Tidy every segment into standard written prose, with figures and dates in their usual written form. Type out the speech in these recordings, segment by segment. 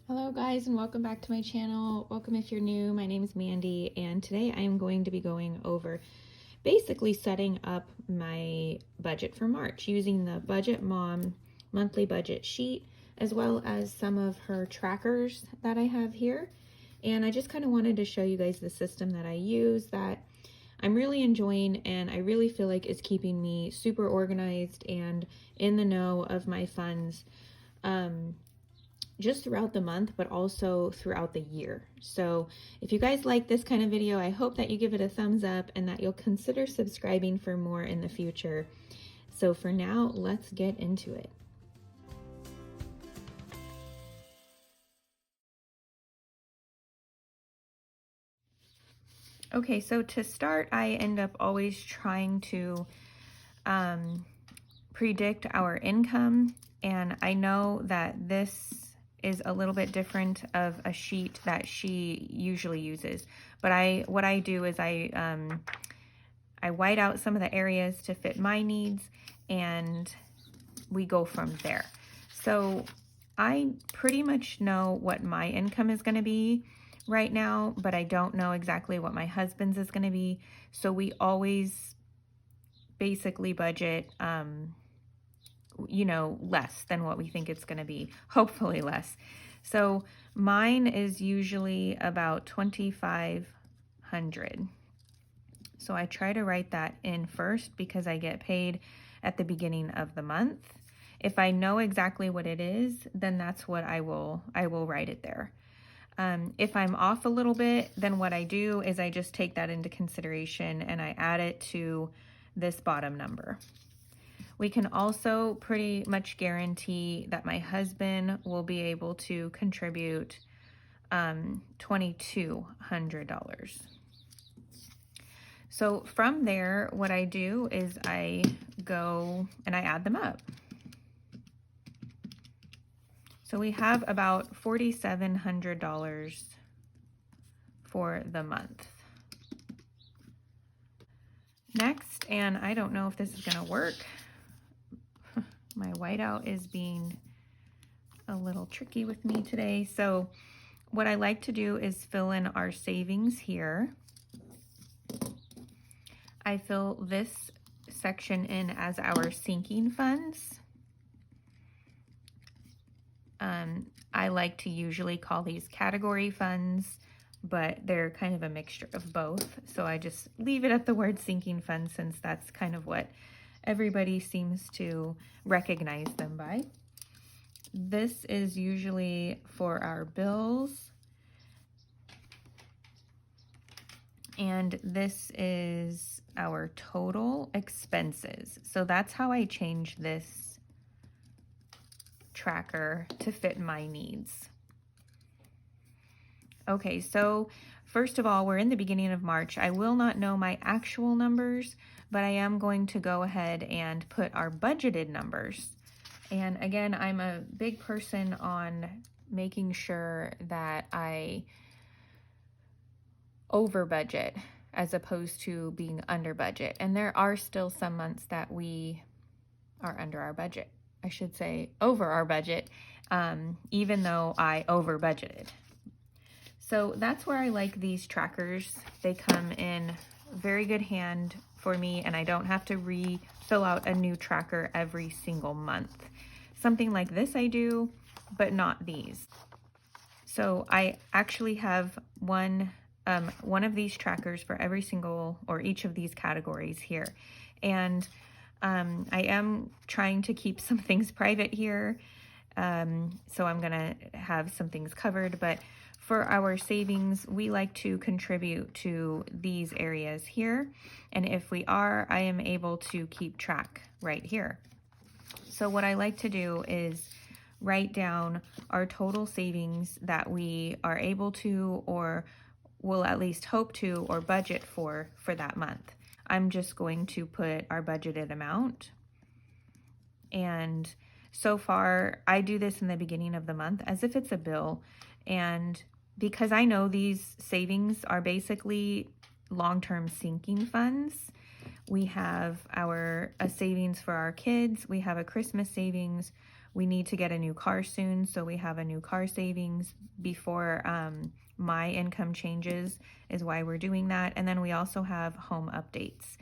Hello guys, and welcome back to my channel. Welcome if you're new. My name is Mandy, and today I am going to be going over basically setting up my budget for March using the Budget Mom monthly budget sheet, as well as some of her trackers that I have here. And I just kind of wanted to show you guys the system that I use that I'm really enjoying, and I really feel like it's keeping me super organized and in the know of my funds. Just throughout the month, but also throughout the year. So if you guys like this kind of video, I hope that you give it a thumbs up and that you'll consider subscribing for more in the future. So for now, let's get into it. Okay, so to start, I end up always trying to predict our income, and I know that this is a little bit different of a sheet that she usually uses. But what I do is I white out some of the areas to fit my needs, and we go from there. So I pretty much know what my income is going to be right now, but I don't know exactly what my husband's is going to be. So we always basically budget less than what we think it's going to be, hopefully less. So mine is usually about $2,500. So I try to write that in first because I get paid at the beginning of the month. If I know exactly what it is, then that's what I will write it there. If I'm off a little bit, then what I do is I just take that into consideration and I add it to this bottom number. We can also pretty much guarantee that my husband will be able to contribute $2,200. So from there, what I do is I go and I add them up. So we have about $4,700 for the month. Next, and I don't know if this is going to work. My whiteout is being a little tricky with me today. So what I like to do is fill in our savings here. I fill this section in as our sinking funds. I like to usually call these category funds, but they're kind of a mixture of both. So I just leave it at the word sinking fund since that's kind of what everybody seems to recognize them by. This is usually for our bills. And this is our total expenses. So that's how I change this tracker to fit my needs. Okay, so first of all, we're in the beginning of March. I will not know my actual numbers, but I am going to go ahead and put our budgeted numbers. And again, I'm a big person on making sure that I over budget as opposed to being under budget. And there are still some months that we are under our budget. I should say over our budget, even though I over budgeted. So that's where I like these trackers. They come in very good hand for me, and I don't have to fill out a new tracker every single month. Something like this I do, but not these. So I actually have one of these trackers for every single or each of these categories here. And I am trying to keep some things private here. So I'm gonna have some things covered, but for our savings, we like to contribute to these areas here. And if we are, I am able to keep track right here. So what I like to do is write down our total savings that we are able to, or will at least hope to, or budget for that month. I'm just going to put our budgeted amount. And so far, I do this in the beginning of the month as if it's a bill. And because I know these savings are basically long-term sinking funds, we have a savings for our kids, we have a Christmas savings, We need to get a new car soon, so we have a new car savings before my income changes is why we're doing that. And then we also have home updates.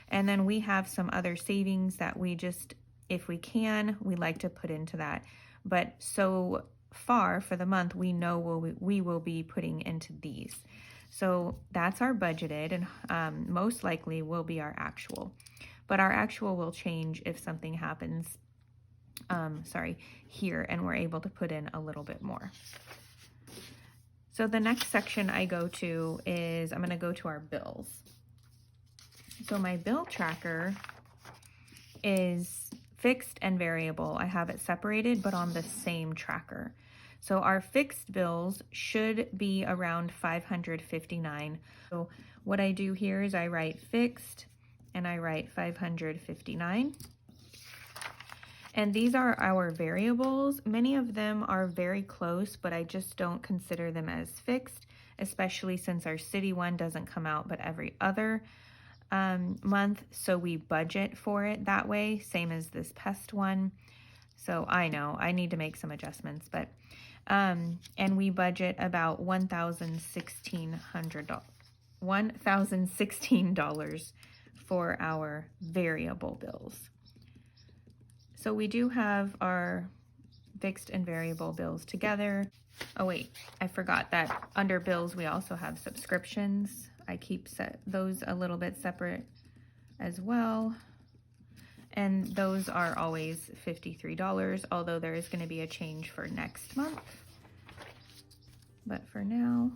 And then we have some other savings that we just, if we can, we like to put into that. But so far for the month, we know we will be putting into these. So that's our budgeted, and most likely will be our actual. But our actual will change if something happens, here, and we're able to put in a little bit more. So the next section I go to is, I'm going to go to our bills. So my bill tracker is fixed and variable. I have it separated, but on the same tracker. So our fixed bills should be around $559. So what I do here is I write fixed and I write $559. And these are our variables. Many of them are very close, but I just don't consider them as fixed, especially since our city one doesn't come out but every other month. So we budget for it that way, same as this pest one. So I know I need to make some adjustments, but and we budget about $1,016 for our variable bills. So we do have our fixed and variable bills together. Oh wait, I forgot that under bills we also have subscriptions. I keep those a little bit separate as well. And those are always $53, although there is going to be a change for next month. But for now,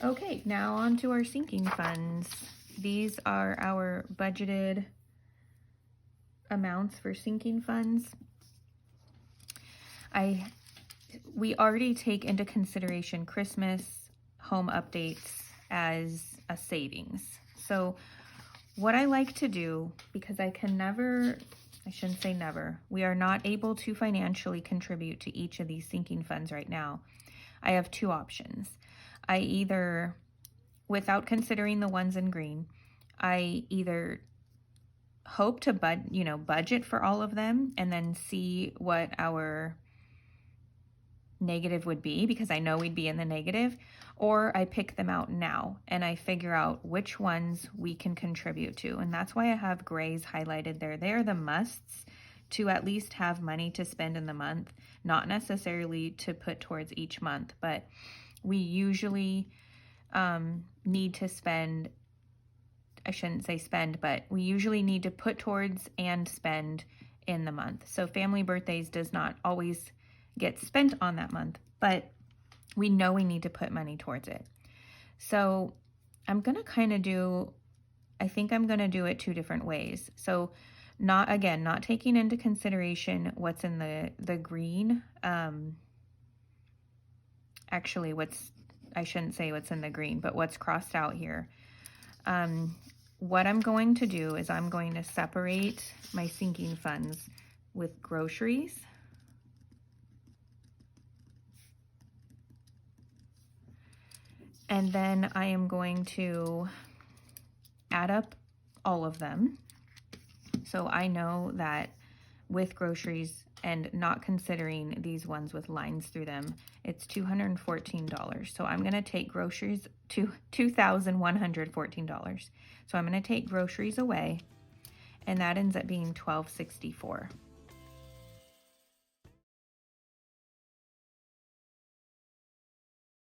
okay, now on to our sinking funds. These are our budgeted amounts for sinking funds. We already take into consideration Christmas home updates as a savings. So what I like to do, because I shouldn't say never, we are not able to financially contribute to each of these sinking funds right now. I have two options. I either, without considering the ones in green, I either hope to budget for all of them and then see what our negative would be, because I know we'd be in the negative, or I pick them out now and I figure out which ones we can contribute to. And that's why I have grays highlighted there. They're the musts to at least have money to spend in the month, not necessarily to put towards each month, but we usually need to spend, I shouldn't say spend, but we usually need to put towards and spend in the month. So family birthdays does not always get spent on that month, but we know we need to put money towards it. So I'm going to kind of I think I'm going to do it two different ways. So not taking into consideration what's in the green. Actually, I shouldn't say what's in the green, but what's crossed out here. What I'm going to do is I'm going to separate my sinking funds with groceries. And then I am going to add up all of them. So I know that with groceries and not considering these ones with lines through them, it's $214. So I'm going to take groceries to $2,114. So I'm going to take groceries away, and that ends up being $1,264.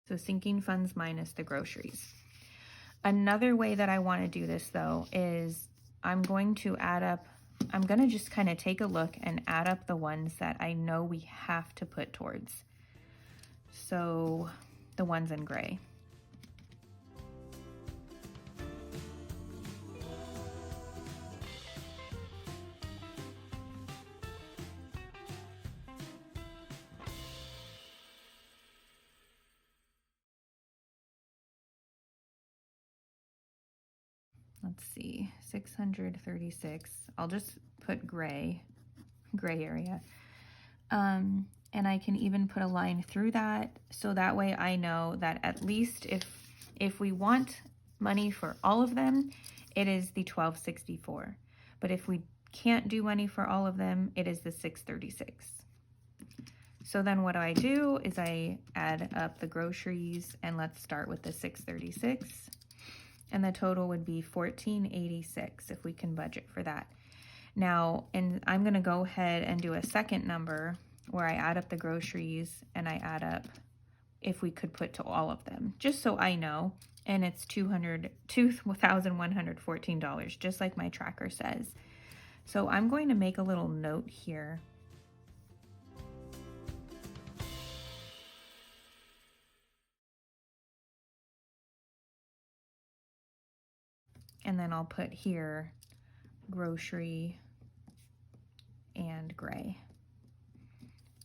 So sinking funds minus the groceries. Another way that I want to do this though is I'm going to just kind of take a look and add up the ones that I know we have to put towards. So the ones in gray. Let's see, 636. I'll just put gray area. And And I can even put a line through that, so that way I know that at least if we want money for all of them, it is the $12.64. But if we can't do money for all of them, it is the $6.36. So then what I do is I add up the groceries, and let's start with the $6.36. And the total would be $14.86 if we can budget for that. Now, and I'm gonna go ahead and do a second number where I add up the groceries and I add up if we could put to all of them, just so I know. And it's $2,114, just like my tracker says. So I'm going to make a little note here. And then I'll put here grocery and gray.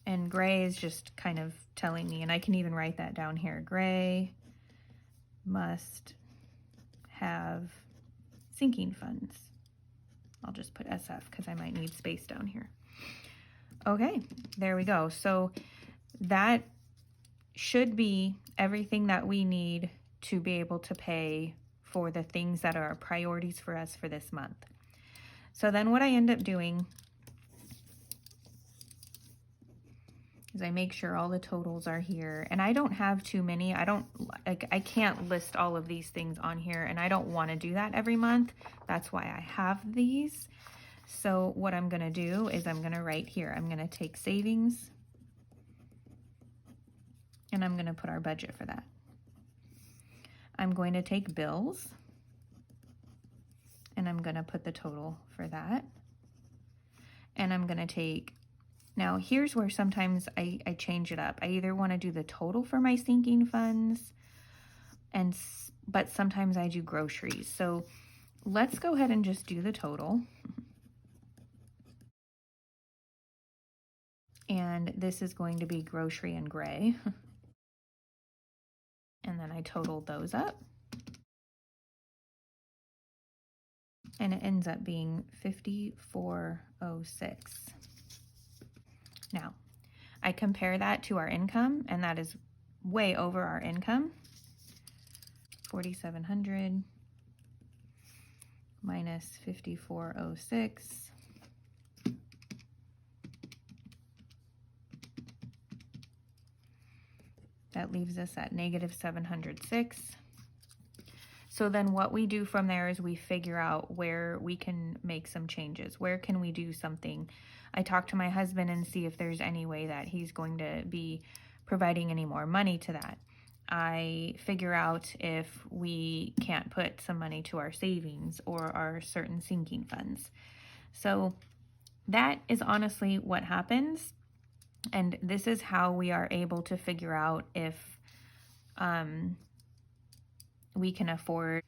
And gray is just kind of telling me, and I can even write that down here, gray must have sinking funds. I'll just put SF because I might need space down here. Okay, there we go. So that should be everything that we need to be able to pay for the things that are priorities for us for this month. So then what I end up doing is I make sure all the totals are here, and I don't have too many. I can't list all of these things on here, and I don't want to do that every month. That's why I have these. So what I'm going to do is I'm going to write here, I'm going to take savings, and I'm going to put our budget for that. I'm going to take bills, and I'm going to put the total for that. And I'm going to take, now here's where sometimes I change it up. I either want to do the total for my sinking funds, but sometimes I do groceries. So let's go ahead and just do the total. And this is going to be grocery and gray. And then I totaled those up. And it ends up being $54.06. Now, I compare that to our income, and that is way over our income. 4,700 minus 54.06. That leaves us at negative 706. So then what we do from there is we figure out where we can make some changes. Where can we do something? I talk to my husband and see if there's any way that he's going to be providing any more money to that. I figure out if we can't put some money to our savings or our certain sinking funds. So that is honestly what happens. And this is how we are able to figure out if we can afford.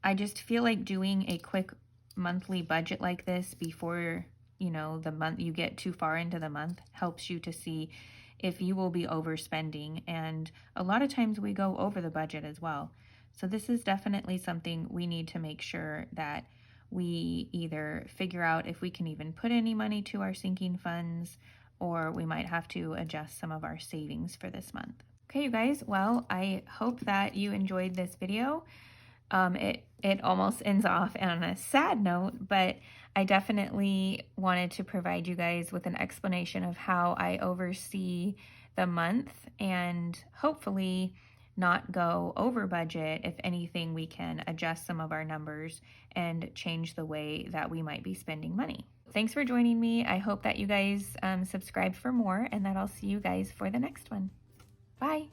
I just feel like doing a quick monthly budget like this before, you know, the month, you get too far into the month, helps you to see if you will be overspending. And a lot of times we go over the budget as well. So this is definitely something we need to make sure that we either figure out if we can even put any money to our sinking funds, or we might have to adjust some of our savings for this month. Okay, you guys, well, I hope that you enjoyed this video. It almost ends off on a sad note, but I definitely wanted to provide you guys with an explanation of how I oversee the month, and hopefully not go over budget. If anything, we can adjust some of our numbers and change the way that we might be spending money. Thanks for joining me. I hope that you guys subscribe for more, and that I'll see you guys for the next one. Bye.